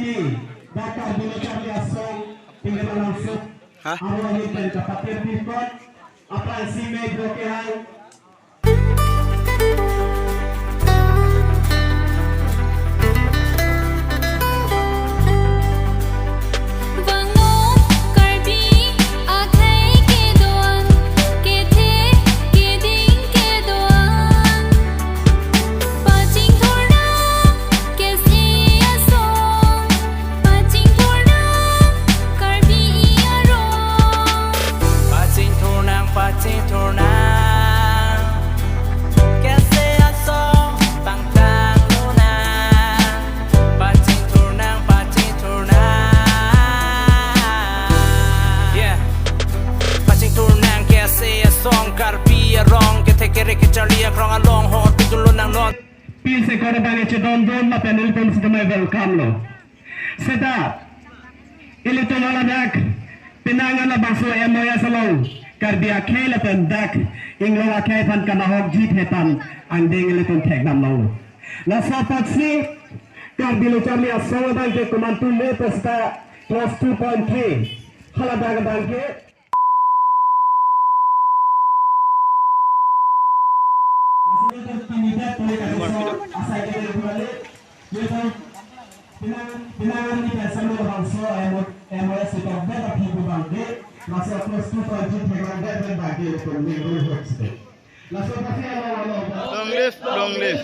ini bakal belajar liasong tengralangso. Awalnya dari kapatid bikot apa si may blokehan. Pil se korban che don la penel pom sedemai welcome lo. Sedap. Ilito la dak pinangan la bangso emoya salong karbia khela pen dak ingla khai pan kana hok jit hetan andeng ilito thek nam lo. La sapaksi karbilo charli asawadan ke komantu le pesta plus 2.3 hala dak banke pinangan ni kasama bangso MOS ito beta people bangde nasa plus 2.2 tegran bangde ito minggu hoste nasa kasi long live